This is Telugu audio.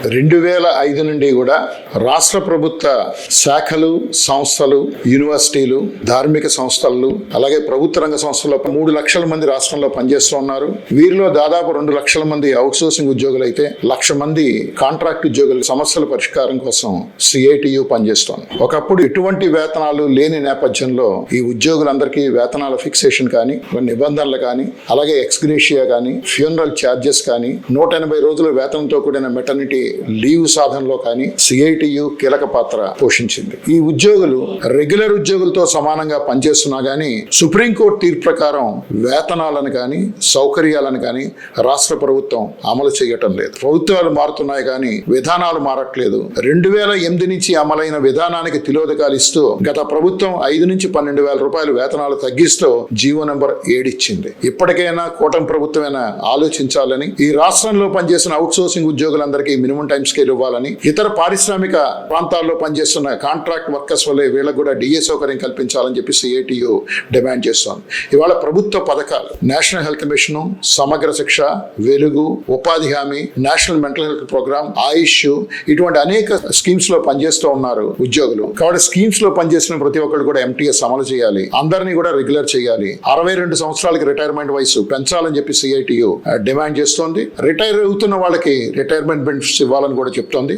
2005 నుండి కూడా రాష్ట్ర ప్రభుత్వ శాఖలు, సంస్థలు, యూనివర్సిటీలు, ధార్మిక సంస్థలు, అలాగే ప్రభుత్వ రంగ సంస్థల్లో 3 లక్షల మంది రాష్ట్రంలో పనిచేస్తూ ఉన్నారు. వీరిలో దాదాపు 2 లక్షల మంది అవుట్ సోర్సింగ్ ఉద్యోగులు అయితే 1,00,000 మంది కాంట్రాక్ట్ ఉద్యోగుల సమస్యల పరిష్కారం కోసం CITU పనిచేస్తోంది. ఒకప్పుడు ఎటువంటి వేతనాలు లేని నేపథ్యంలో ఈ ఉద్యోగులందరికీ వేతనాల ఫిక్సేషన్ కానీ, నిబంధనలు కానీ, అలాగే ఎక్స్గ్రేషియా కానీ, ఫ్యూనరల్ ఛార్జెస్ కానీ, 180 రోజుల వేతనంతో కూడిన మెటర్నిటీ లీవ్ సాధనలో కానీ CITU కీలక పాత్ర పోషించింది. ఈ ఉద్యోగులు రెగ్యులర్ ఉద్యోగులతో సమానంగా పనిచేస్తున్నా గానీ సుప్రీంకోర్టు తీర్పు ప్రకారం వేతనాలను కానీ, సౌకర్యాలను కానీ రాష్ట్ర ప్రభుత్వం అమలు చేయటం లేదు. ప్రభుత్వాలు మారుతున్నాయి కానీ విధానాలు మారట్లేదు. 2008 నుంచి అమలైన విధానానికి తిలోదకాలు ఇస్తూ గత ప్రభుత్వం 5 నుంచి 12,000 రూపాయలు వేతనాలు తగ్గిస్తూ జీవో నెంబర్ 7 ఇచ్చింది. ఇప్పటికైనా కూటమి ప్రభుత్వమైనా ఆలోచించాలని, ఈ రాష్ట్రంలో పనిచేసిన అవుట్ సోర్సింగ్ ఉద్యోగులందరికీ మినిమం టైం స్కేల్ ఇవ్వాలని, ఇతర పారిశ్రామిక ప్రాంతాల్లో పనిచేస్తున్న కాంట్రాక్ట్ వర్కర్స్ వల్లే వీళ్ళకు కూడా DA సౌకర్యం కల్పించాలని చెప్పి CITU డిమాండ్ చేస్తోంది. ఇవాళ ప్రభుత్వ పథకాలు నేషనల్ హెల్త్ మిషన్, సమగ్ర శిక్ష, వెలుగు, ఉపాధి హామీ, నేషనల్ మెంటల్ హెల్త్ ప్రోగ్రామ్, ఆయుష్, ఇటువంటి అనేక స్కీమ్స్ లో పనిచేస్తూ ఉన్నారు ఉద్యోగులు. కాబట్టి స్కీమ్స్ లో పనిచేసిన ప్రతి ఒక్కరు కూడా MTS అమలు చేయాలి, అందరినీ కూడా రెగ్యులర్ చేయాలి. 62 సంవత్సరాలకి రిటైర్మెంట్ వయసు పెంచాలని చెప్పి CITU డిమాండ్ చేస్తోంది. రిటైర్ అవుతున్న వాళ్ళకి రిటైర్మెంట్ బెనిఫిట్స్ ఇవ్వాలని కూడా చెప్తోంది.